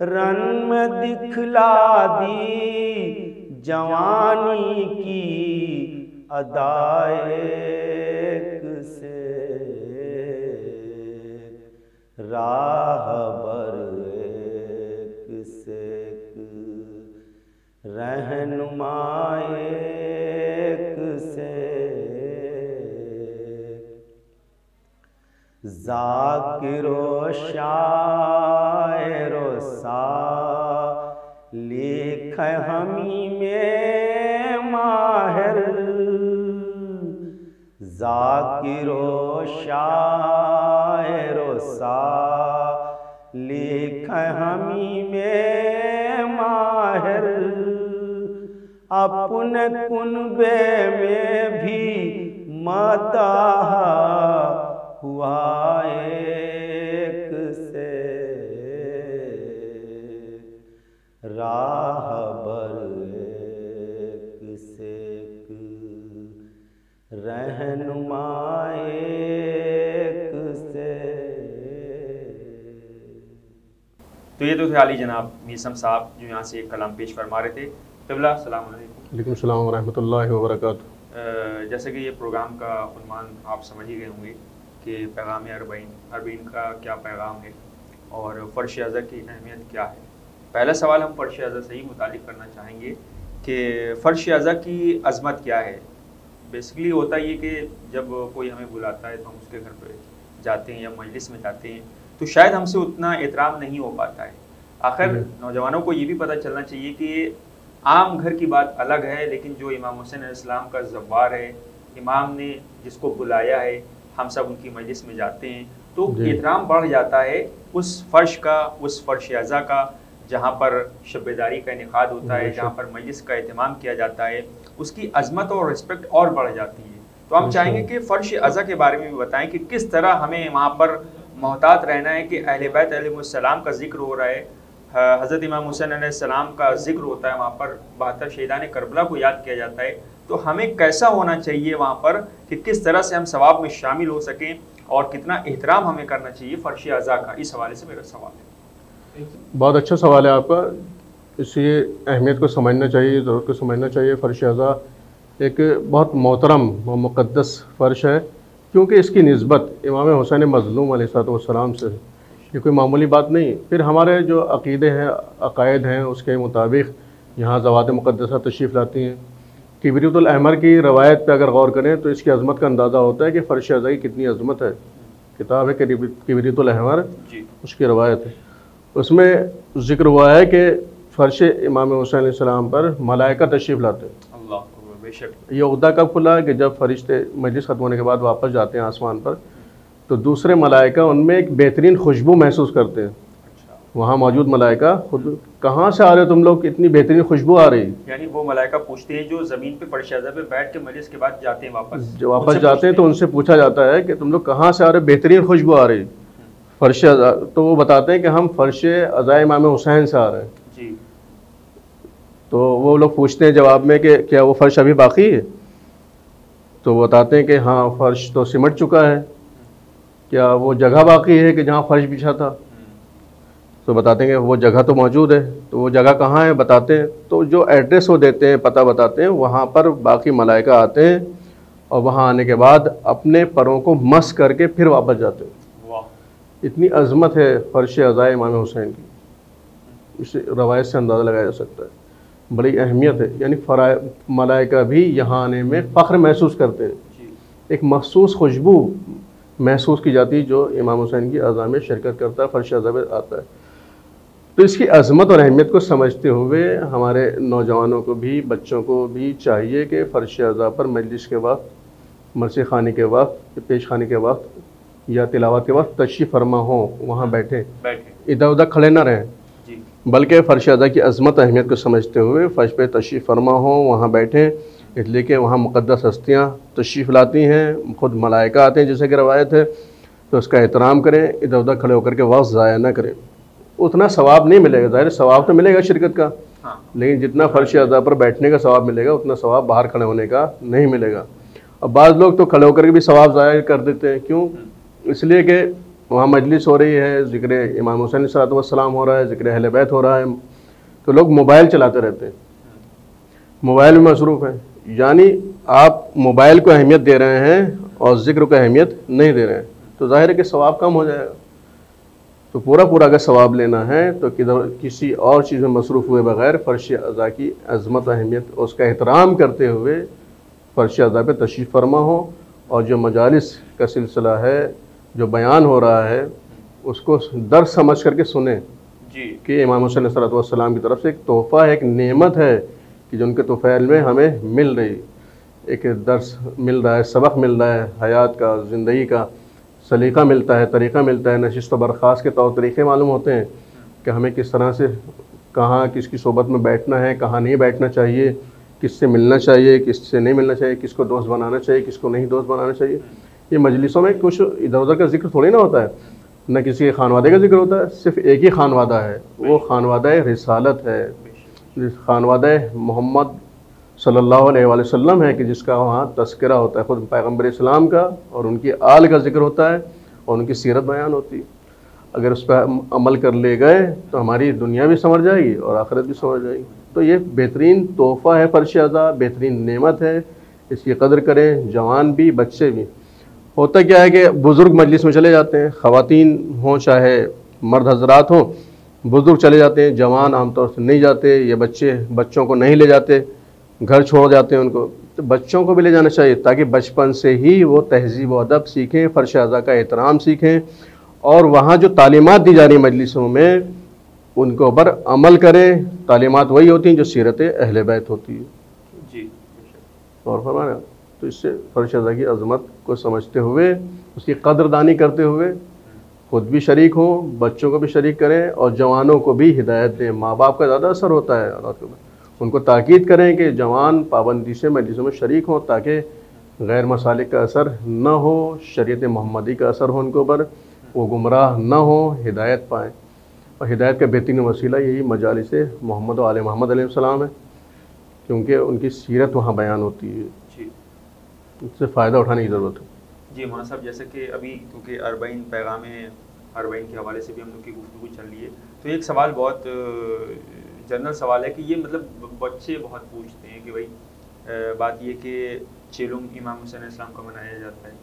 رن میں دکھلا دی جوانی کی ادائے سے راہبر ایک سے رہنما ایک سے ذاکر و شاعر و سالک ہمی میں ماہر ذاکر و شاعر و سالک ہمی میں ماہر اپنے کنبے میں بھی مداح ہوا ایک سے راہبر ایک سے رہنما ایک سے۔ تو یہ تو تھے علی جناب میثم صاحب جو یہاں سے ایک کلام پیش فرما رہے تھے۔ قبلہ السلام علیکم۔ وعلیکم السلام ورحمۃ اللہ وبرکاتہ۔ جیسے کہ یہ پروگرام کا عنوان آپ سمجھ ہی گئے ہوں گے کہ پیغام اربعین کا کیا پیغام ہے اور فرش اعضا کی اہمیت کیا ہے۔ پہلا سوال ہم فرش اعضا سے ہی متعلق کرنا چاہیں گے کہ فرش اعضا کی عظمت کیا ہے۔ بیسکلی ہوتا یہ کہ جب کوئی ہمیں بلاتا ہے تو ہم اس کے گھر پہ جاتے ہیں یا مجلس میں جاتے ہیں تو شاید ہم سے اتنا احترام نہیں ہو پاتا ہے۔ آخر نوجوانوں کو یہ بھی پتہ چلنا چاہیے کہ عام گھر کی بات الگ ہے، لیکن جو امام حسین علیہ السلام کا زوار ہے، امام نے جس کو بلایا ہے، ہم سب ان کی مجلس میں جاتے ہیں تو احترام بڑھ جاتا ہے اس فرش کا، اس فرش اعضا کا جہاں پر شب بیداری کا انعقاد ہوتا ہے، جہاں پر مجلس کا اہتمام کیا جاتا ہے، اس کی عظمت اور رسپیکٹ اور بڑھ جاتی ہے۔ تو ہم چاہیں گے کہ فرش اعضا کے بارے میں بھی بتائیں کہ کس طرح ہمیں وہاں پر محتاط رہنا ہے کہ اہل بیت علیہ السلام کا ذکر ہو رہا ہے، حضرت امام حسین علیہ السلام کا ذکر ہوتا ہے، وہاں پر 72 شہیدان کربلا کو یاد کیا جاتا ہے، تو ہمیں کیسا ہونا چاہیے وہاں پر کہ کس طرح سے ہم ثواب میں شامل ہو سکیں اور کتنا احترام ہمیں کرنا چاہیے فرش اعضا کا۔ اس حوالے سے میرا سوال ہے۔ بہت اچھا سوال ہے آپ کا۔ اس لیے اہمیت کو سمجھنا چاہیے، ضرورت کو سمجھنا چاہیے۔ فرش اعضا ایک بہت محترم و مقدس فرش ہے، کیونکہ اس کی نسبت امام حسین مظلوم علیہ السلام سے ہے۔ یہ کوئی معمولی بات نہیں۔ پھر ہمارے جو عقیدے ہیں، عقائد ہیں، اس کے مطابق یہاں ذوات مقدسہ تشریف لاتی ہیں۔ کبریت الاحمر کی روایت پہ اگر غور کریں تو اس کی عظمت کا اندازہ ہوتا ہے کہ فرش اعضا کی کتنی عظمت ہے۔ کتاب ہے کبریت الاحمر، اس کی روایت ہے، اس میں ذکر ہوا ہے کہ فرش امام حسین علیہ السلام پر ملائکہ تشریف لاتے ہیں۔ اللہ بے شک۔ یہ عقدہ کب کھلا کہ جب فرشتے مجلس ختم ہونے کے بعد واپس جاتے ہیں آسمان پر تو دوسرے ملائکہ ان میں ایک بہترین خوشبو محسوس کرتے ہیں۔ وہاں موجود ملائکہ خود کہاں سے آ رہے تم لوگ، اتنی بہترین خوشبو آ رہی۔ یعنی وہ ملائکہ پوچھتے ہیں جو زمین پہ فرش اعضا پہ بیٹھ کے مجلس کے بعد جاتے ہیں جو واپس جاتے ہیں تو ان سے پوچھا جاتا ہے کہ تم لوگ کہاں سے آ رہے، بہترین خوشبو آ رہی فرش اعضا، تو وہ بتاتے ہیں کہ ہم فرش اعضا امام حسین سے آ رہے ہیں۔ جی۔ تو وہ لوگ پوچھتے ہیں جواب میں کہ کیا وہ فرش ابھی باقی ہے؟ تو وہ بتاتے ہیں کہ ہاں فرش تو سمٹ چکا ہے۔ کیا وہ جگہ باقی ہے کہ جہاں فرش بچھا تھا؟ تو بتاتے ہیں کہ وہ جگہ تو موجود ہے۔ تو وہ جگہ کہاں ہے بتاتے ہیں، تو جو ایڈریس وہ دیتے ہیں، پتہ بتاتے ہیں، وہاں پر باقی ملائکہ آتے ہیں اور وہاں آنے کے بعد اپنے پروں کو مس کر کے پھر واپس جاتے ہیں۔ اتنی عظمت ہے فرش اعضا امام حسین کی، اس روایت سے اندازہ لگایا جا سکتا ہے۔ بڑی اہمیت ہے، یعنی ملائکہ بھی یہاں آنے میں فخر محسوس کرتے ہیں۔ ایک مخصوص خوشبو محسوس کی جاتی جو امام حسین کی اعضا میں شرکت کرتا ہے، فرش اعضا میں آتا ہے۔ تو اس کی عظمت اور اہمیت کو سمجھتے ہوئے ہمارے نوجوانوں کو بھی، بچوں کو بھی چاہیے کہ فرش اعضا پر مجلس کے وقت، مرثیہ خوانی کے وقت، پیش خوانی کے وقت یا تلاوت کے وقت تشریف فرما ہوں، وہاں بیٹھیں، ادھر ادھر کھڑے نہ رہیں، بلکہ فرش اعضا کی عظمت اہمیت کو سمجھتے ہوئے فرش پہ تشریف فرما ہوں، وہاں بیٹھیں، اس لیے کہ وہاں مقدس ہستیاں تشریف لاتی ہیں، خود ملائکہ آتے ہیں جیسے کہ روایت ہے، تو اس کا احترام کریں، ادھر ادھر کھڑے ہو کر کے وقت ضائع نہ کریں۔ اتنا ثواب نہیں ملے گا، ظاہر ثواب تو ملے گا شرکت کا، لیکن جتنا فرش اعضا پر بیٹھنے کا ثواب ملے گا اتنا ثواب باہر کھڑے ہونے کا نہیں ملے گا۔ اب بعض لوگ تو کھڑے ہو کر کے بھی ثواب ضائع کر دیتے ہیں، کیوں؟ اس لیے کہ وہاں مجلس ہو رہی ہے، ذکر امام حسین علیہ الصلوۃ والسلام ہو رہا ہے، ذکر اہل بیت ہو رہا ہے، تو لوگ موبائل چلاتے رہتے ہیں، موبائل میں مصروف ہیں. یعنی آپ موبائل کو اہمیت دے رہے ہیں اور ذکر کو اہمیت نہیں دے رہے ہیں، تو ظاہر ہے کہ ثواب کم ہو جائے گا. تو پورا اگر ثواب لینا ہے تو کسی اور چیز میں مصروف ہوئے بغیر فرش اعضاء کی عظمت و اہمیت اس کا احترام کرتے ہوئے فرش اعضاء پہ تشریف فرما ہو، اور جو مجالس کا سلسلہ ہے، جو بیان ہو رہا ہے، اس کو درس سمجھ کر کے سنیں جی کہ امام حسین علیہ الصلوۃ والسلام کی طرف سے ایک تحفہ ہے، ایک نعمت ہے کہ جو ان کے طفیل میں ہمیں مل رہی، ایک درس مل رہا ہے، سبق مل رہا ہے، حیات کا، زندگی کا سلیقہ ملتا ہے، طریقہ ملتا ہے، نشست و برخاست کے طور طریقے معلوم ہوتے ہیں کہ ہمیں کس طرح سے کہاں کس کی صحبت میں بیٹھنا ہے، کہاں نہیں بیٹھنا چاہیے، کس سے ملنا چاہیے، کس سے نہیں ملنا چاہیے، کس کو دوست بنانا چاہیے، کس کو نہیں دوست بنانا چاہیے. یہ مجلسوں میں کچھ ادھر ادھر کا ذکر تھوڑی نہ ہوتا ہے، نہ کسی کے خانوادے کا ذکر ہوتا ہے، صرف ایک ہی خانوادہ ہے، وہ خانوادہ رسالت ہے، خانوادہ محمد صلی اللہ علیہ وآلہ وسلم ہے کہ جس کا وہاں تذکرہ ہوتا ہے، خود پیغمبر اسلام کا اور ان کی آل کا ذکر ہوتا ہے اور ان کی سیرت بیان ہوتی ہے. اگر اس پہ عمل کر لے گئے تو ہماری دنیا بھی سنور جائے گی اور آخرت بھی سنور جائے گی. تو یہ بہترین تحفہ ہے فرش اعضاء، بہترین نعمت ہے، اس کی قدر کریں، جوان بھی بچے بھی. ہوتا کیا ہے کہ بزرگ مجلس میں چلے جاتے ہیں، خواتین ہوں چاہے مرد حضرات ہوں، بزرگ چلے جاتے ہیں، جوان عام طور سے نہیں جاتے، یا بچوں کو نہیں لے جاتے، گھر چھوڑ جاتے ہیں ان کو. تو بچوں کو بھی لے جانا چاہیے تاکہ بچپن سے ہی وہ تہذیب و ادب سیکھیں، فرش اعضاء کا احترام سیکھیں، اور وہاں جو تعلیمات دی جا رہی مجلسوں میں ان کے اوپر عمل کریں. تعلیمات وہی ہوتی ہیں جو سیرت اہل بیت ہوتی ہے. جی اور فرمایا تو اس سے فرش اعضاء کی عظمت کو سمجھتے ہوئے، اس کی قدردانی کرتے ہوئے خود بھی شریک ہوں، بچوں کو بھی شریک کریں اور جوانوں کو بھی ہدایت دیں. ماں باپ کا زیادہ اثر ہوتا ہے اولاد کے اوپر، ان کو تاکید کریں کہ جوان پابندی سے مجلسوں میں شریک ہوں تاکہ غیر مسالک کا اثر نہ ہو، شریعت محمدی کا اثر ہو ان کے اوپر، وہ گمراہ نہ ہوں، ہدایت پائیں. اور ہدایت کا بہترین وسیلہ یہی مجالس محمد و آل محمد علیہ السلام ہے، کیونکہ ان کی سیرت وہاں بیان ہوتی ہے، جی اس سے فائدہ اٹھانے کی ضرورت ہے. جی مولانا صاحب، جیسے کہ ابھی کیونکہ اربعین پیغام اربعین کے حوالے سے بھی ہم لوگ کی گفتگو چل رہی ہے، تو ایک سوال بہت جنرل سوال ہے کہ یہ مطلب بچے بہت پوچھتے ہیں کہ بھائی بات یہ کہ چیلم امام حسین علیہ السلام کا منایا جاتا ہے،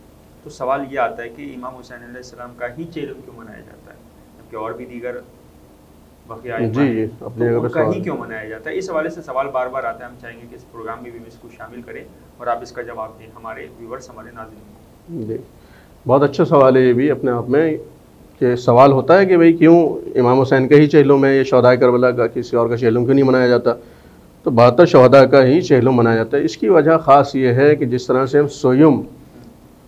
تو سوال یہ آتا ہے کہ امام حسین علیہ السلام کا ہی چیلم کیوں منایا جاتا ہے، جبکہ اور بھی دیگر بقیہ جی اپنی جگہ کا ہی کیوں منایا جاتا ہے؟ اس حوالے سے سوال بار بار آتا ہے. ہم چاہیں گے کہ اس پروگرام میں بھی اس کو شامل کریں اور آپ اس کا جواب دیں ہمارے ویورز، ہمارے ناظرین. جی بہت اچھا سوال ہے یہ بھی اپنے آپ میں، کہ سوال ہوتا ہے کہ بھئی کیوں امام حسین کا ہی چہلم ہے، یہ شہداء کربلا کا کسی اور کا چہلم کیوں نہیں منایا جاتا؟ تو 72 شہداء کا ہی چہلم منایا جاتا ہے. اس کی وجہ خاص یہ ہے کہ جس طرح سے ہم سویم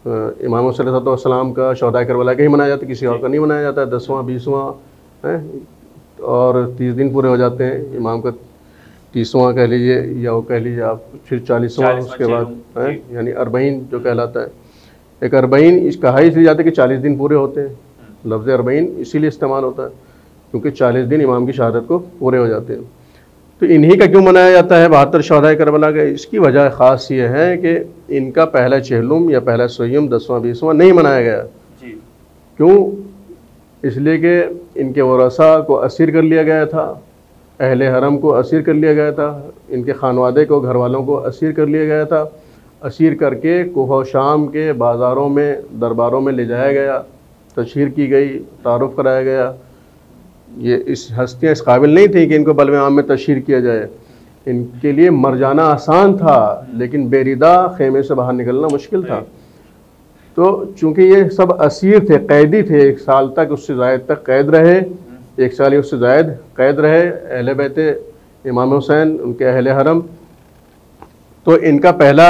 امام حسین علیہ السلام کا شہداء کربلا کا ہی منایا جاتا ہے، کسی اور کا نہیں منایا جاتا ہے. 10واں 20واں اور 30 دن پورے ہو جاتے ہیں امام کا، 30واں کہہ لیجیے یا وہ کہہ لیجیے آپ، پھر 40واں اس کے بعد یعنی اربعین جو کہلاتا ہے. ایک اربعین اس کہا اس لیے جاتا ہے کہ 40 دن پورے ہوتے ہیں. لفظ اربعین اسی لیے استعمال ہوتا ہے کیونکہ 40 دن امام کی شہادت کو پورے ہو جاتے ہیں. تو انہی کا کیوں منایا جاتا ہے 72 شہداء کربلا کا؟ اس کی وجہ خاص یہ ہے کہ ان کا پہلا چہلم یا پہلا سویم 10واں 20واں نہیں منایا گیا. جی کیوں؟ اس لیے کہ ان کے ورثاء کو اسیر کر لیا گیا تھا، اہل حرم کو اسیر کر لیا گیا تھا، ان کے خانوادے کو، گھر والوں کو اسیر کر لیا گیا تھا. اسیر کر کے کوہ و شام کے بازاروں میں، درباروں میں لے جایا گیا، تشہیر کی گئی، تعارف کرایا گیا. یہ اس ہستیاں اس قابل نہیں تھیں کہ ان کو بلوے عام میں تشہیر کیا جائے. ان کے لیے مر جانا آسان تھا لیکن بے ردا خیمے سے باہر نکلنا مشکل تھا. تو چونکہ یہ سب اسیر تھے، قیدی تھے، 1 سال تک اس سے زائد تک قید رہے، 1 سال یا اس سے زائد قید رہے اہل بیت امام حسین، ان کے اہل حرم. تو ان کا پہلا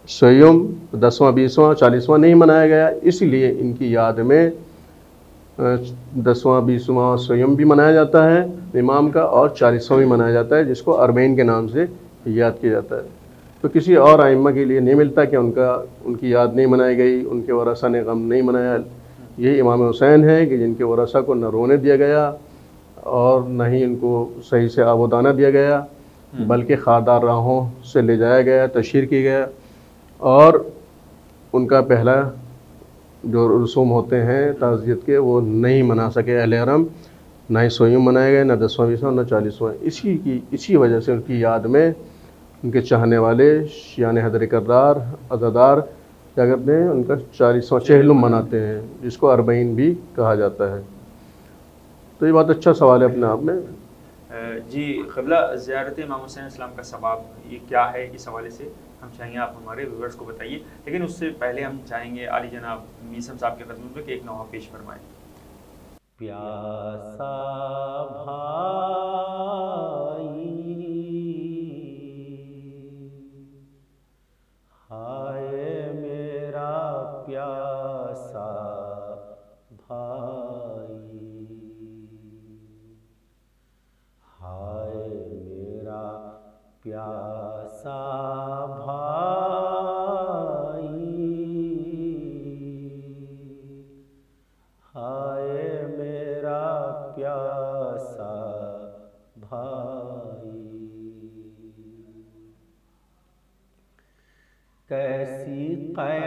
سویم 10واں 20واں 40واں نہیں منایا گیا، اس لیے ان کی یاد میں 10واں 20واں سویم بھی منایا جاتا ہے امام کا، اور 40واں بھی منایا جاتا ہے جس کو اربعین کے نام سے یاد کیا جاتا ہے. تو کسی اور ائمہ کے لیے نہیں ملتا کہ ان کی یاد نہیں منائی گئی، ان کے ورثاء نے غم نہیں منایا. یہی امام حسین ہے کہ جن کے ورثاء کو نہ رونے دیا گیا اور نہ ہی ان کو صحیح سے آب و دانہ دیا گیا، بلکہ خاردار راہوں سے لے جایا گیا، تشہیر کی گیا. اور ان کا پہلا جو رسوم ہوتے ہیں تعزیت کے وہ نہیں منا سکے اہل حرم، نہ ہی 100 منائے گئے، نہ 10واں 20واں، نہ 40واں. اسی وجہ سے ان کی یاد میں ان کے چاہنے والے شیعان حیدر کرار عزادار کیا کرتے ہیں، ان کا 40واں چہلم مناتے ہیں، جس کو اربعین بھی کہا جاتا ہے. تو یہ بہت اچھا سوال ہے اپنے آپ میں. جی قبلہ، زیارت امام حسین علیہ السلام کا ثواب یہ کیا ہے، اس حوالے سے ہم چاہیں گے آپ ہمارے ویورز کو بتائیے. لیکن اس سے پہلے ہم چاہیں گے عالی جناب میثم صاحب کے خدمت میں کہ ایک نوحہ پیش فرمائیں. پیاسا بھائی، ہائے میرا پیاسا بھائی، ہائے میرا پیاسا بھائی، ہائے میرا پیاسا بھائی، کیسی قیامت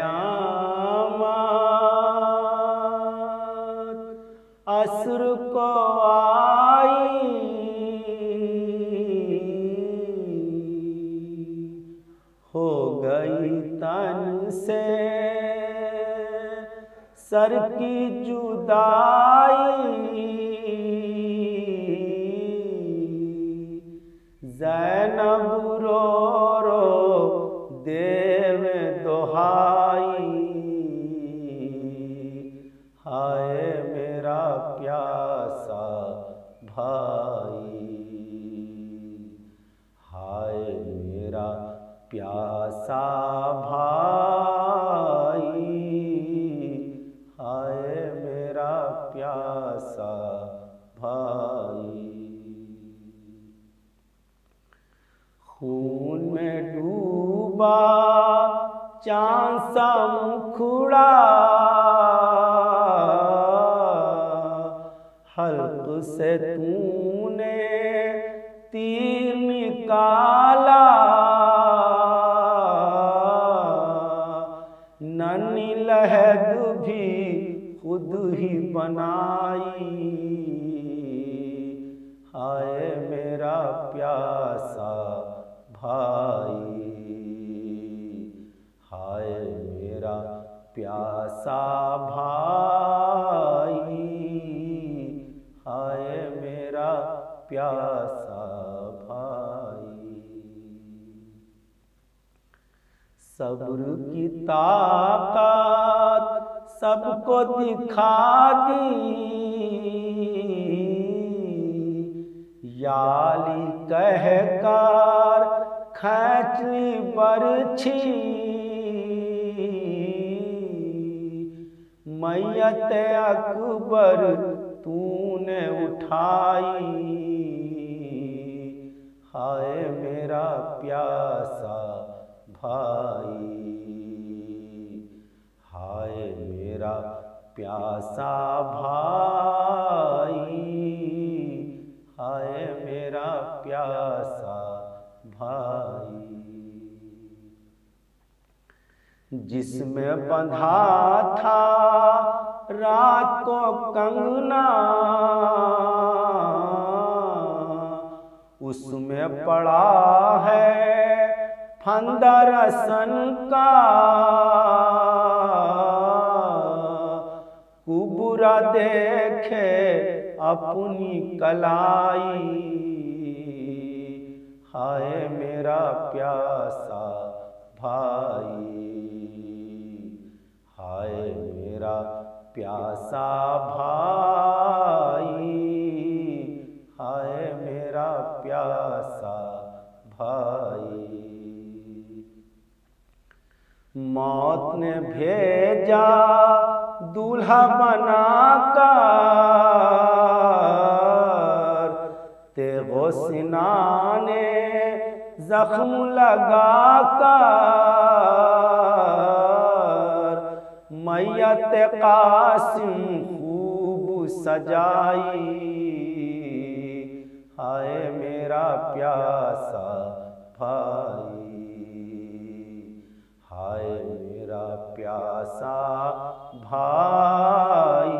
عصر کو آئی، ہو گئی تن سے سر کی جدائی، زینب رو رو دیو دہائی، ہائے میرا پیاسا بھائی، ہائے میرا پیاسا بھائی، ہائے میرا پیاسا بھائی، خون میں ڈوبا چاند سا مکھڑا، حلق سے تو نے تیر نکالا، ننھی لحد بھی خود ہی بنائی، ہائے میرا پیاسا بھائی، ہائے میرا پیاسا بھائی، ہائے میرا پیاسا بھائی، صبر کی طاقت سب کو دکھا دی، یا علی کہہ کر کھینچ لی برچھی، میت اکبر تو نے اٹھائی، ہائے میرا پیاسا بھائی، ہائے میرا پیاسا بھائی، ہائے میرا پیاسا بھائی، جس میں بندھا تھا رات کو کنگنا، اس میں پڑا ہے پھندہ رسن کا، برا دیکھے اپنی کلائی، ہائے میرا پیاسا بھائی، ہائے میرا پیاسا بھائی، ہائے میرا پیاسا بھائی، موت نے بھیجا دولہا بنا کر، تیغ و سنان زخم لگا کر، میت قاسم خوب سجائی، ہائے میرا پیاسا بھائی، ہائے میرا پیاسا بھائی،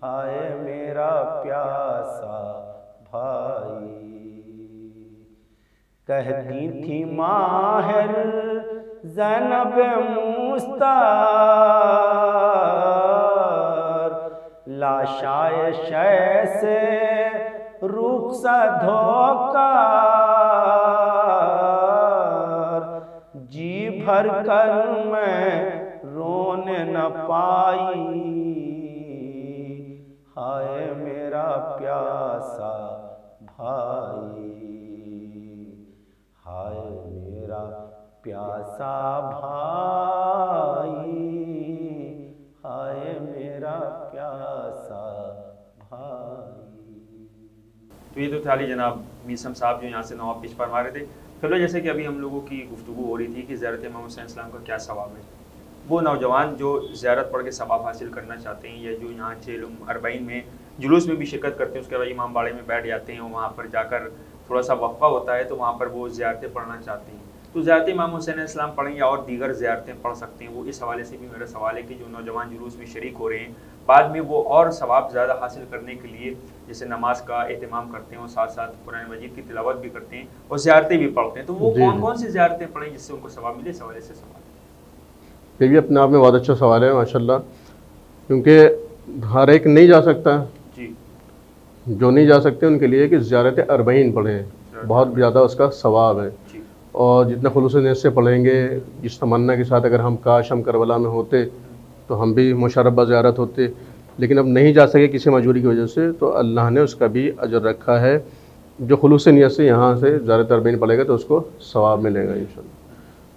ہائے میرا پیاسا بھائی۔ کہتی تھی ماہر زینب مستار، لاشائے شے سے رخصت ہو کر، جی بھر کر میں رونے نہ پائی، ہائے میرا پیاسا بھائی، ہائے میرا پیاسا بھائی، ہائے میرا پیاسا بھائی۔ تو یہ تو تھا جناب میسم صاحب جو یہاں سے نواب پیش فرما رہے تھے۔ پھر جیسے کہ ابھی ہم لوگوں کی گفتگو ہو رہی تھی کہ زیارت امام حسین السلام کا کیا ثواب ہے، وہ نوجوان جو زیارت پڑھ کے ثواب حاصل کرنا چاہتے ہیں یا جو یہاں چہلم اربعین میں جلوس میں بھی شرکت کرتے ہیں، اس کے بعد امام باڑے میں بیٹھ جاتے ہیں، وہاں پر جا کر تھوڑا سا وقفہ ہوتا ہے تو وہاں پر وہ زیارتیں پڑھنا چاہتے ہیں، تو زیارت امام حسین علیہ السلام پڑھیں یا اور دیگر زیارتیں پڑھ سکتے ہیں؟ وہ اس حوالے سے بھی میرا سوال ہے کہ جو نوجوان جلوس میں شریک ہو رہے ہیں بعد میں وہ اور ثواب زیادہ حاصل کرنے کے لیے جیسے نماز کا اہتمام کرتے ہیں اور ساتھ ساتھ قرآن مجید کی تلاوت بھی کرتے ہیں اور زیارتیں بھی پڑھتے ہیں، تو وہ کون کون سی زیارتیں پڑھیں جس سے ان کو ثواب ملے؟ اس حوالے سے سوال یہ بھی اپنے آپ میں بہت اچھا سوال ہے ماشاءاللہ، کیونکہ ہر ایک نہیں جا سکتا، جی جو نہیں جا سکتے ان کے لیے کہ زیارت اربعین پڑھیں، بہت زیادہ اس کا ثواب ہے، اور جتنا خلوص نیت سے پڑھیں گے، جس تمنا کے ساتھ اگر ہم کاش ہم کربلا میں ہوتے تو ہم بھی مشربہ زیارت ہوتے، لیکن اب نہیں جا سکے کسی مجبوری کی وجہ سے، تو اللہ نے اس کا بھی اجر رکھا ہے، جو خلوص نیت سے یہاں سے زیارت اربعین پڑھے گا تو اس کو ثواب ملے گا انشاءاللہ،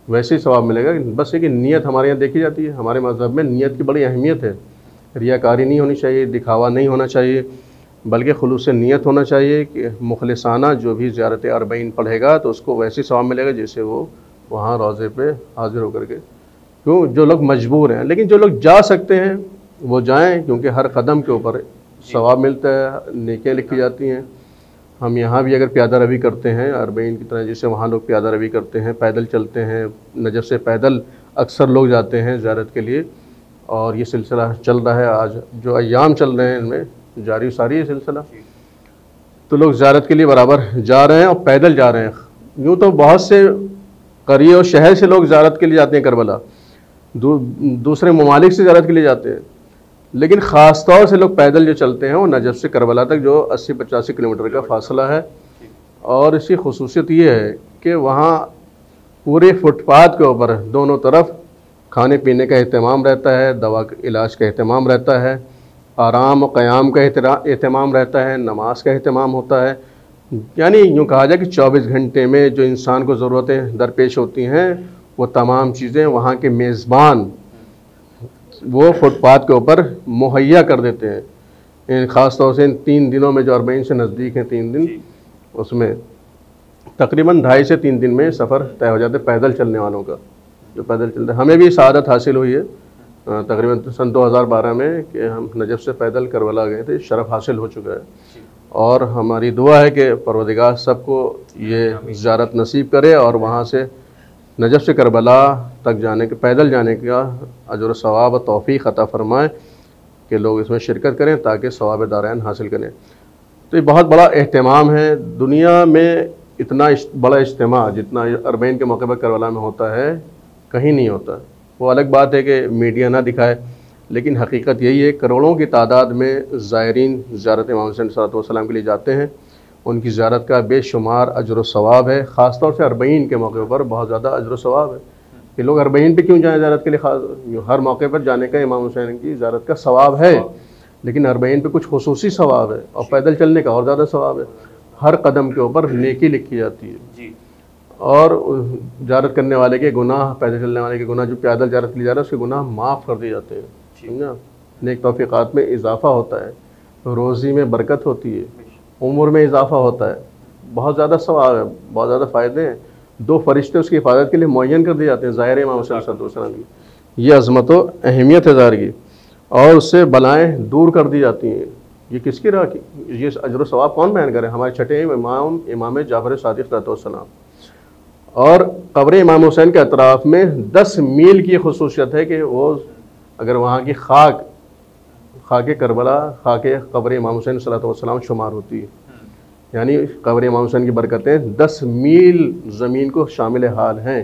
ویسے ہی ثواب ملے گا۔ بس یہ کہ نیت ہمارے یہاں دیکھی جاتی ہے، ہمارے مذہب میں نیت کی بڑی اہمیت ہے، ریاکاری نہیں ہونی چاہیے، دکھاوا نہیں ہونا چاہیے، بلکہ خلوص نیت ہونا چاہیے کہ مخلصانہ جو بھی زیارت اربعین پڑھے گا تو اس کو ویسے ثواب ملے گا جیسے وہ وہاں روضے پہ حاضر ہو کر کے، کیوں جو لوگ مجبور ہیں، لیکن جو لوگ جا سکتے ہیں وہ جائیں، کیونکہ ہر قدم کے اوپر ثواب ملتا ہے، نیکیاں لکھی جاتی ہیں۔ ہم یہاں بھی اگر پیادہ روی کرتے ہیں اربعین کی طرح جیسے وہاں لوگ پیادہ روی کرتے ہیں، پیدل چلتے ہیں، نجف سے پیدل اکثر لوگ جاتے ہیں زیارت کے لیے، اور یہ سلسلہ چل رہا ہے، آج جو ایام چل رہے ہیں ان میں جاری ساری ہے سلسلہ، تو لوگ زیارت کے لیے برابر جا رہے ہیں اور پیدل جا رہے ہیں۔ یوں تو بہت سے قریے اور شہر سے لوگ زیارت کے لیے جاتے ہیں کربلا، دوسرے ممالک سے زیارت کے لیے جاتے ہیں، لیکن خاص طور سے لوگ پیدل جو چلتے ہیں وہ نجف سے کربلا تک جو 80-85 کلومیٹر کا فاصلہ ہے، اور اس کی خصوصیت یہ ہے کہ وہاں پورے فٹ پاتھ کے اوپر دونوں طرف کھانے پینے کا اہتمام رہتا ہے، دوا علاج کا اہتمام رہتا ہے، آرام و قیام کا اہتمام رہتا ہے، نماز کا اہتمام ہوتا ہے، یعنی یوں کہا جائے کہ 24 گھنٹے میں جو انسان کو ضرورتیں درپیش ہوتی ہیں وہ تمام چیزیں وہاں کے میزبان وہ فٹ پاتھ کے اوپر مہیا کر دیتے ہیں۔ خاص طور سے ان 3 دنوں میں جو اربعین سے نزدیک ہیں 3 دن، اس میں تقریباً 2.5 سے 3 دن میں سفر طے ہو جاتے پیدل چلنے والوں کا، جو پیدل چلتے ہیں۔ ہمیں بھی سعادت حاصل ہوئی ہے تقریباً سن 2012 میں کہ ہم نجف سے پیدل کربلا گئے تھے، شرف حاصل ہو چکا ہے، اور ہماری دعا ہے کہ پروردگار سب کو یہ زیارت نصیب کرے اور وہاں سے نجف سے کربلا تک جانے کے پیدل جانے کا اجر و ثواب و توفیق عطا فرمائے کہ لوگ اس میں شرکت کریں تاکہ ثواب دارین حاصل کریں۔ تو یہ بہت بڑا اہتمام ہے، دنیا میں اتنا بڑا اجتماع جتنا اربعین کے موقع پر کربلا میں ہوتا ہے کہیں نہیں ہوتا۔ وہ الگ بات ہے کہ میڈیا نہ دکھائے، لیکن حقیقت یہی ہے کروڑوں کی تعداد میں زائرین زیارت امام حسین صلی اللہ علیہ وسلم کے لیے جاتے ہیں، ان کی زیارت کا بے شمار اجر و ثواب ہے، خاص طور سے اربعین کے موقع پر بہت زیادہ اجر و ثواب ہے کہ لوگ اربعین پہ کیوں جائیں زیارت کے لیے، ہر موقع پر جانے کا امام حسین کی زیارت کا ثواب ہے، لیکن اربعین پہ کچھ خصوصی ثواب ہے، اور پیدل چلنے کا اور زیادہ ثواب ہے، ہر قدم کے اوپر نیکی لکھی جاتی ہے، اور زیارت کرنے والے کے گناہ، پیدل چلنے والے کے گناہ، جو پیدل زیارت کے لیے جا رہا ہے اس کے گناہ معاف کر دیے جاتے ہیں، سمجھا، نیک توفیقات میں اضافہ ہوتا ہے، روزی میں برکت ہوتی ہے، عمر میں اضافہ ہوتا ہے، بہت زیادہ ثواب ہے، بہت زیادہ فائدے ہیں۔ 2 فرشتے اس کی حفاظت کے لیے معین کر دیے جاتے ہیں ظاہر امام حسین صلی اللہ علیہ وسلم کی، یہ عظمت و اہمیت ہے ظاہر کی، اور اس سے بلائیں دور کر دی جاتی ہیں۔ یہ کس کی راہ کی، یہ اجر و ثواب کون بیان کرے؟ ہمارے چھٹے امام جعفر صادق علیہ السلام، اور قبر امام حسین کے اطراف میں 10 میل کی خصوصیت ہے کہ وہ اگر وہاں کی خاک کربلا، خاک قبر امام حسین صلی اللہ علیہ وسلم شمار ہوتی ہے، یعنی قبر امام حسین کی برکتیں 10 میل زمین کو شامل حال ہیں،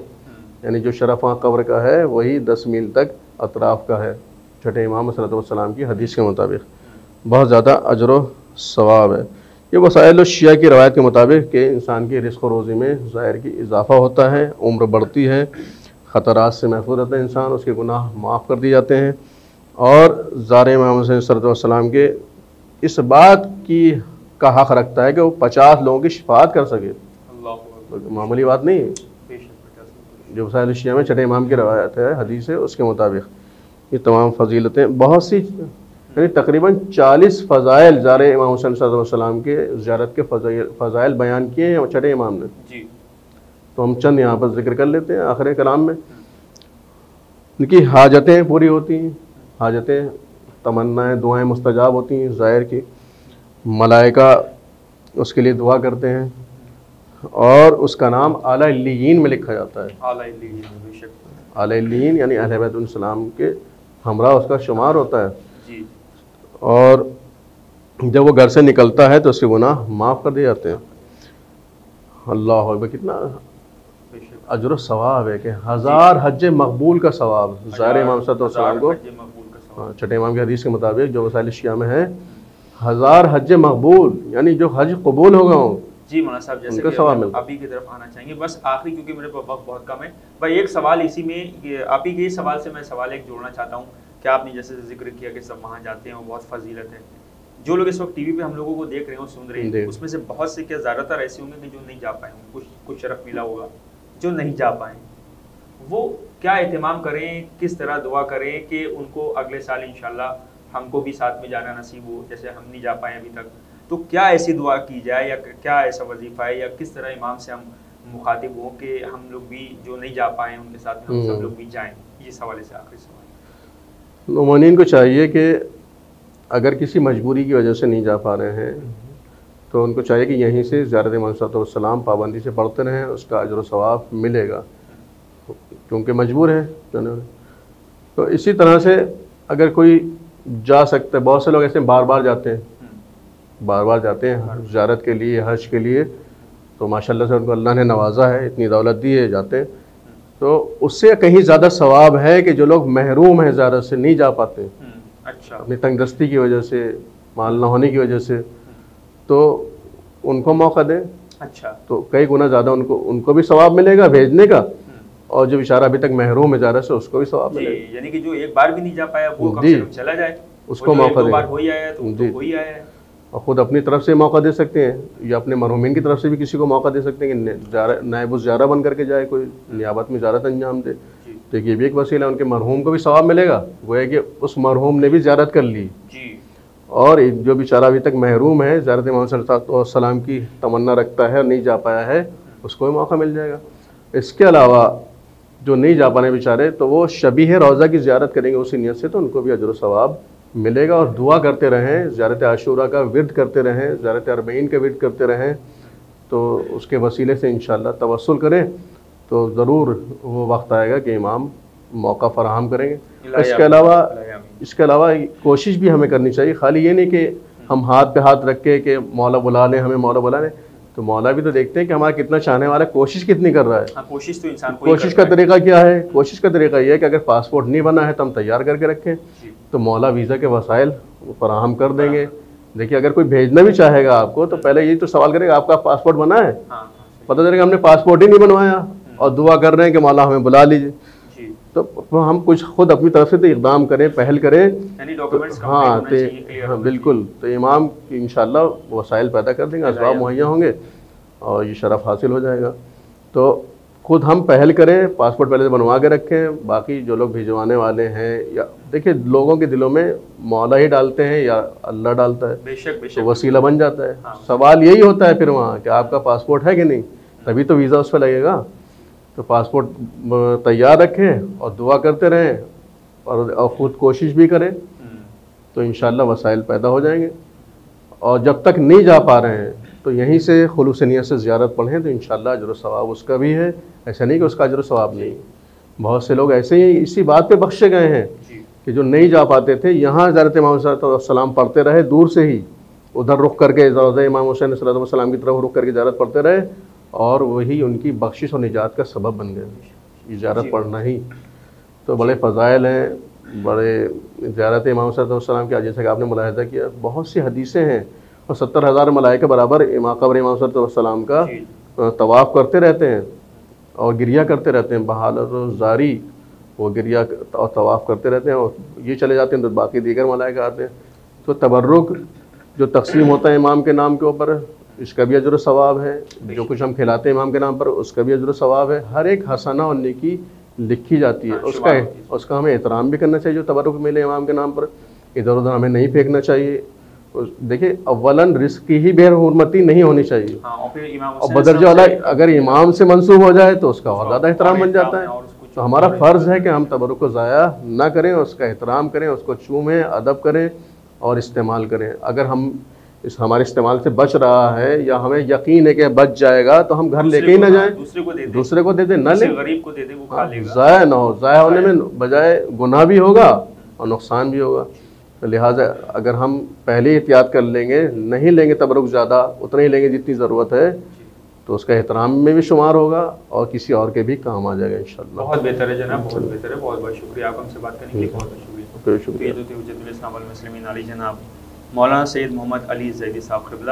یعنی جو شرف وہاں قبر کا ہے وہی 10 میل تک اطراف کا ہے، چھٹے امام صلی اللہ علیہ وسلم کی حدیث کے مطابق بہت زیادہ اجر و ثواب ہے۔ یہ وسائل الشیعہ کی روایت کے مطابق کہ انسان کی رزق و روزی میں ظاہر کی اضافہ ہوتا ہے، عمر بڑھتی ہے، خطرات سے محفوظ رہتا ہے انسان، اس کے گناہ معاف کر دیے جاتے ہیں، اور زار امام حسین صلی اللہ علیہ وسلم کے اس بات کا حق رکھتا ہے کہ وہ 50 لوگوں کی شفاعت کر سکے۔ معمولی بات نہیں ہے، جو وسائل الشیعہ میں چھٹے امام کی روایت ہے، حدیث ہے، اس کے مطابق یہ تمام فضیلتیں بہت سی، یعنی تقریباً 40 فضائل زار امام حسین صلی اللہ علیہ وسلم کے زیارت کے فضائل بیان کیے ہیں چھٹے امام نے جی، تو ہم چند یہاں پر ذکر کر لیتے ہیں آخر کلام میں۔ ان کی حاجتیں پوری ہوتی ہیں، حاجتیں، تمنائیں، دعائیں مستجاب ہوتی ہیں، ظاہر کی ملائکہ اس کے لیے دعا کرتے ہیں، اور اس کا نام اعلیٰ علیین میں لکھا جاتا ہے۔ اعلیٰ علیین یعنی اہل بیت السلام کے ہمراہ اس کا شمار ہوتا ہے جی، اور جب وہ گھر سے نکلتا ہے تو اس کے گناہ معاف کر دیے جاتے ہیں۔ اللہ اکبر، کتنا اجر و ثواب ہے کہ 1000 حج مقبول کا ثواب زار امام صلی اللہ علیہ وسلم کو، چھٹے امام کی حدیث کے مطابق جو وسائل الشیعہ میں ہے، 1000 حج مقبول، یعنی جو حج قبول ہو گئے ہوں جی۔ مولانا صاحب جیسے کہ آپ ہی کی طرف آنا چاہیں گے، بس آخری کیونکہ میرے پاس وقت بہت کم ہے، بھائی ایک سوال اسی میں، آپ ہی کے سوال سے میں سوال ایک جوڑنا چاہتا ہوں کہ آپ نے جیسے ذکر کیا کہ سب وہاں جاتے ہیں، وہ بہت فضیلت ہے، جو لوگ اس وقت ٹی وی پہ ہم لوگوں کو دیکھ رہے ہیں اور سن رہے ہیں، اس میں سے بہت سے کیا زیادہ تر ایسے ہوں گے کہ جو نہیں جا پائے ہوں، کچھ شرف ملا ہوگا، جو نہیں جا پائیں، وہ کیا اہتمام کریں، کس طرح دعا کریں کہ ان کو اگلے سال انشاءاللہ ہم کو بھی ساتھ میں جانا نصیب ہو، جیسے ہم نہیں جا پائے ابھی تک، تو کیا ایسی دعا کی جائے یا کیا ایسا وظیفہ ہے، یا کس طرح امام سے ہم مخاطب ہوں کہ ہم لوگ بھی جو نہیں جا پائے ان کے ساتھ ہم سب لوگ بھی جائیں؟ یہ حوالے سے آخری سوال۔ مومنین کو چاہیے کہ اگر کسی مجبوری کی وجہ سے نہیں جا پا رہے ہیں تو ان کو چاہیے کہ یہیں سے زیارت امام صلی اللہ علیہ وسلم پابندی سے پڑھتے رہیں، اس کا اجر و ثواب ملے گا، کیونکہ مجبور ہے۔ تو اسی طرح سے اگر کوئی جا سکتا ہے، بہت سے لوگ ایسے بار بار جاتے ہیں زیارت کے لیے، حج کے لیے، تو ماشاءاللہ سے ان کو اللہ نے نوازا ہے، اتنی دولت دی ہے، جاتے ہیں، تو اس سے کہیں زیادہ ثواب ہے کہ جو لوگ محروم ہیں زیارت سے، نہیں جا پاتے اپنی تنگ دستی کی وجہ سے، مال نہ ہونے کی وجہ سے، تو ان کو موقع دیں، تو کئی گنا زیادہ ان کو بھی ثواب ملے گا بھیجنے کا، اور جو بیچارہ ابھی تک محروم ہے زیارت سے اس کو بھی ثواب ملے گا، یعنی کہ جو ایک بار بھی نہیں جا پایا وہ کم سے کم چلا جائے، اس کو موقع دیں، اور خود اپنی طرف سے موقع دے سکتے ہیں، یا اپنے مرحومین کی طرف سے بھی کسی کو موقع دے سکتے ہیں کہ نائب الزیارہ بن کر کے جائے، کوئی نیابت میں زیارت انجام دے، تو یہ بھی ایک وسیلہ ہے، ان کے مرحوم کو بھی ثواب ملے گا، وہ ہے کہ اس مرحوم نے بھی زیارت کر لی، اور جو بیچارہ ابھی تک محروم ہے، زیارت امام صلی اللہ علیہ وسلم کی تمنا رکھتا ہے اور نہیں جا پایا ہے، اس کو بھی موقع مل جائے گا۔ اس کے علاوہ جو نہیں جا پانے بیچارے، تو وہ شبیہ روضہ کی زیارت کریں گے اسی نیت سے، تو ان کو بھی اجر و ثواب ملے گا، اور دعا کرتے رہیں، زیارت عاشورہ کا ورد کرتے رہیں، زیارت اربعین کا ورد کرتے رہیں، تو اس کے وسیلے سے انشاءاللہ توسل کریں تو ضرور وہ وقت آئے گا کہ امام موقع فراہم کریں گے۔ اس کے علاوہ کوشش بھی ہمیں کرنی چاہیے، خالی یہ نہیں کہ ہم ہاتھ پہ ہاتھ رکھ کے کہ مولا بلا لیں، ہمیں مولا بلا لیں، تو مولا بھی تو دیکھتے ہیں کہ ہمارا کتنا چاہنے والا ہے، کوشش کتنی کر رہا ہے۔ کوشش تو انسان کوشش کا طریقہ کیا ہے؟ کوشش کا طریقہ یہ ہے کہ اگر پاسپورٹ نہیں بنا ہے تو ہم تیار کر کے رکھیں، تو مولا ویزا کے وسائل فراہم کر دیں گے۔ دیکھیے اگر کوئی بھیجنا بھی چاہے گا آپ کو تو پہلے یہی تو سوال کرے گا آپ کا پاسپورٹ بنا ہے، پتہ چلے گا ہم نے پاسپورٹ ہی نہیں بنوایا اور دعا کر رہے ہیں کہ مولا ہمیں بلا لیجیے، تو ہم کچھ خود اپنی طرف سے تو اقدام کریں، پہل کریں، ہاں بالکل، تو امام انشاءاللہ وسائل پیدا کر دیں گے، اسباب مہیا ہوں گے اور یہ شرف حاصل ہو جائے گا۔ تو خود ہم پہل کریں، پاسپورٹ پہلے سے بنوا کے رکھیں، باقی جو لوگ بھجوانے والے ہیں، یا دیکھیں لوگوں کے دلوں میں مولا ہی ڈالتے ہیں یا اللہ ڈالتا ہے، تو وسیلہ بن جاتا ہے۔ سوال یہی ہوتا ہے پھر وہاں کہ آپ کا پاسپورٹ ہے کہ نہیں، تبھی تو ویزا اس پہ لگے گا۔ تو پاسپورٹ تیار رکھیں اور دعا کرتے رہیں اور خود کوشش بھی کریں، تو انشاءاللہ وسائل پیدا ہو جائیں گے۔ اور جب تک نہیں جا پا رہے ہیں تو یہیں سے خلوص نیت سے زیارت پڑھیں، تو انشاءاللہ اجر و ثواب اس کا بھی ہے، ایسا نہیں کہ اس کا اجر و ثواب نہیں۔ بہت سے لوگ ایسے ہی اسی بات پہ بخشے گئے ہیں کہ کہ جو نہیں جا پاتے تھے یہاں حضرت امام حسین علیہ السلام پڑھتے رہے، دور سے ہی ادھر رخ کر کے روضہ امام حسین علیہ السلام کی طرف رخ کر کے زیارت پڑھتے رہے، اور وہی ان کی بخشش اور نجات کا سبب بن گئے زیارت پڑھنا ہی۔ تو بڑے فضائل ہیں، بڑے زیارت امام حسین علیہ السلام کے، جیسا کہ آپ نے ملاحظہ کیا بہت سی حدیثیں ہیں، اور 70,000 ملائکہ برابر قبر امام حسین علیہ السلام کا طواف کرتے رہتے ہیں اور گریہ کرتے رہتے ہیں، بحالت و زاری وہ گریہ اور طواف کرتے رہتے ہیں، اور یہ چلے جاتے ہیں تو باقی دیگر ملائکہ آتے ہیں۔ تو تبرک جو تقسیم ہوتا ہے امام کے نام کے اوپر، اس کا بھی اجر و ثواب ہے، جو کچھ ہم کھلاتے ہیں امام کے نام پر اس کا بھی اجر و ثواب ہے، ہر ایک حسنہ اور نیکی لکھی جاتی ہے، اس کا ہمیں احترام بھی کرنا چاہیے۔ جو تبرک ملے امام کے نام پر ادھر ادھر ہمیں نہیں پھینکنا چاہیے۔ دیکھیں اولاً رزق کی ہی بے حرمتی نہیں ہونی چاہیے، اور بدرجہ والا اگر امام سے منسوب ہو جائے تو اس کا اور زیادہ احترام بن جاتا ہے۔ تو ہمارا فرض ہے کہ ہم تبرک کو ضائع نہ کریں، اس کا احترام کریں، اس کو چومیں، ادب کریں اور استعمال کریں۔ اگر ہم ہمارے استعمال سے بچ رہا ہے یا ہمیں یقین ہے کہ بچ جائے گا تو ہم گھر لے کے ہی نہ جائیں، دوسرے کو دے دیں، نہ لیں، غریب کو دے دیں، وہ کھا لے گا، ضائع نہ ہو۔ ضائع ہونے میں بجائے گناہ بھی ہوگا اور نقصان بھی ہوگا۔ لہٰذا اگر ہم پہلے احتیاط کر لیں گے، نہیں لیں گے تبرک زیادہ، اتنا ہی لیں گے جتنی ضرورت ہے، تو اس کا احترام میں بھی شمار ہوگا اور کسی اور کے بھی کام آ جائے گا انشاءاللہ۔ بہت بہتر ہے جناب، بہت بہتر ہے، بہت بہت شکریہ آپ ہم سے بات کرنے کے لیے، بہت بہت شکریہ۔ حجت الاسلام والمسلمین علی جناب مولانا سید محمد علی زیدی صاحب قبلہ،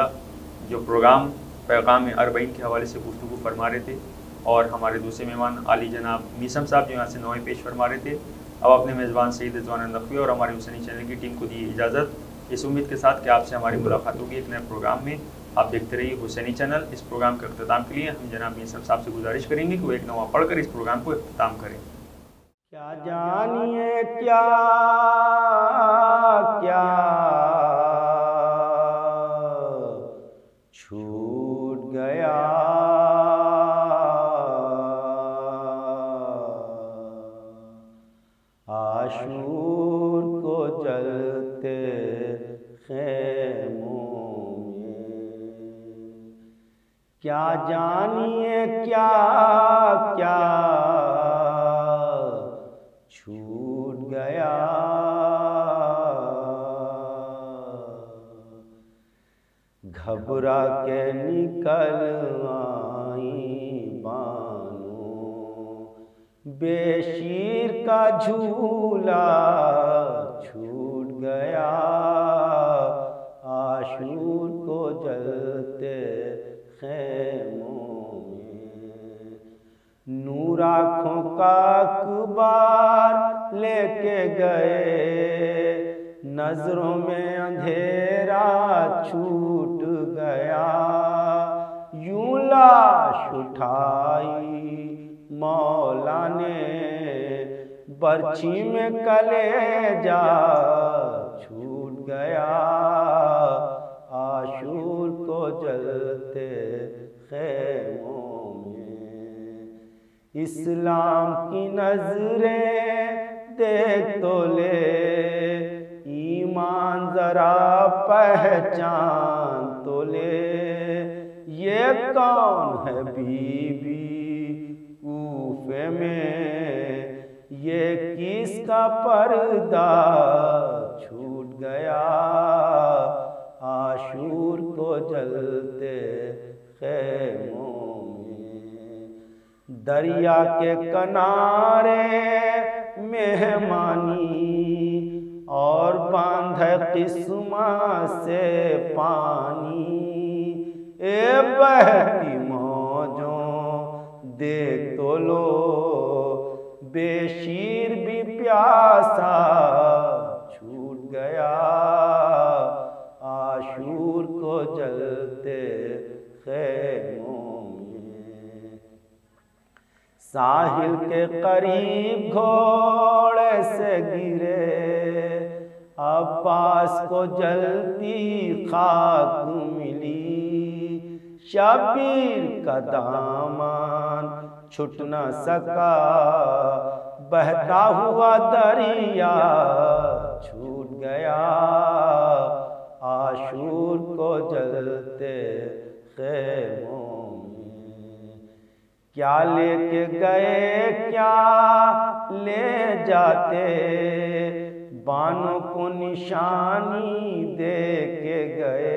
جو پروگرام پیغام اربعین کے حوالے سے گفتگو فرما رہے تھے، اور ہمارے دوسرے مہمان علی جناب میسم صاحب جو یہاں سے نویں پیش فرما رہے تھے۔ اب اپنے میزبان سعید رضوان النقوی اور ہمارے حسینی چینل کی ٹیم کو دی اجازت، اس امید کے ساتھ کہ آپ سے ہماری ملاقات ہوگی ایک نئے پروگرام میں۔ آپ دیکھتے رہیے حسینی چینل۔ اس پروگرام کے اختتام کے لیے ہم جناب میسم صاحب سے گزارش کریں گے کہ وہ ایک نغمہ پڑھ کر اس پروگرام کو اختتام کریں۔ کیا جانیے کیا کیا چھوٹ گیا، عاشور کو جلتے خیموں میں، کیا جانیے کیا کیا چھوٹ گیا، گھبرا کے نکل آئیں بانو، بے شیر کا جھولا چھوٹ گیا، عاشور کو جلتے خیموں میں، نور آنکھوں کا اکبار لے کے گئے، نظروں میں اندھیرا چھوٹ گیا، یوں لاش اٹھائی مولا نے، برچھی میں کلیجہ چھوٹ گیا، عاشور کو جلتے خیموں میں، اسلام کی نظریں دیکھ تو لے، ایمان ذرا پہچان تو لے، یہ کون ہے بی بی کوفے میں، یہ کس کا پردہ چھوٹ گیا، عاشور کو جلتے خیموں میں، دریا کے کنارے مہمانی اور باندھے قسمت سے پانی، اے بہتی موجوں دیکھ تو لو، بے شیر بھی پیاسا چھوٹ گیا، عاشور کو جلتے خیموں میں، ساحل کے قریب گھوڑے سے گرے، عباس کو جلتی خاک ملی، شبیر کا دامن چھٹ نہ سکا، بہتا ہوا دریا چھوٹ گیا، عاشور کو جلتے خیموں میں، کیا لے کے گئے کیا لے جاتے، بانوں کو نشانی دے کے گئے،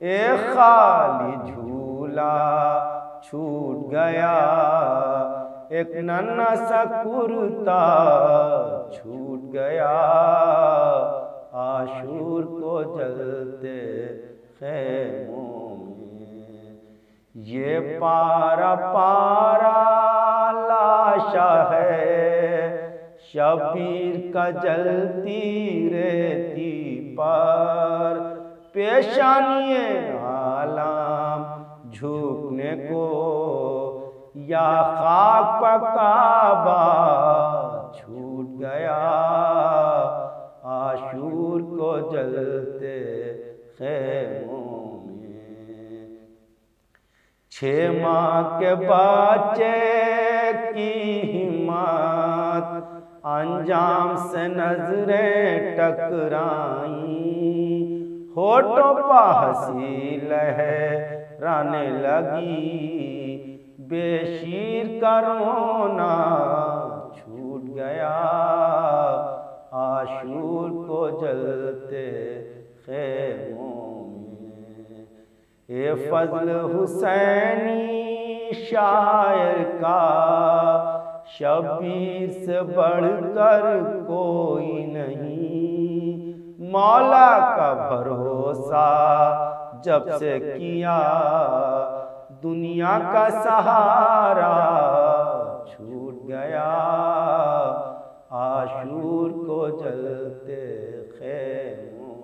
ایک خالی جھولا چھوٹ گیا، ایک ننھا سا کرتا چھوٹ گیا، عاشور کو جلتے خیموں میں، یہ پارا پارا لاشا ہے شبیر کا جلتی رہتی پر، پیشانی عالم جھکنے کو یا خاک پہ کعبہ چھوٹ گیا، عاشور کو جلتے خیموں میں، 6 ماہ کے بچے کی ہمت انجام سے نظریں ٹکرائیں، ہونٹوں پہ ہنسی لہرانے لگی، بے شیر کا رونا چھوٹ گیا، عاشور کو جلتے خیموں میں، اے فضل حسینی شاعر کا شبیر سے بڑھ کر کوئی نہیں، مولا کا بھروسہ جب سے کیا دنیا کا سہارا چھوٹ گیا، عاشور کو جلتے خیموں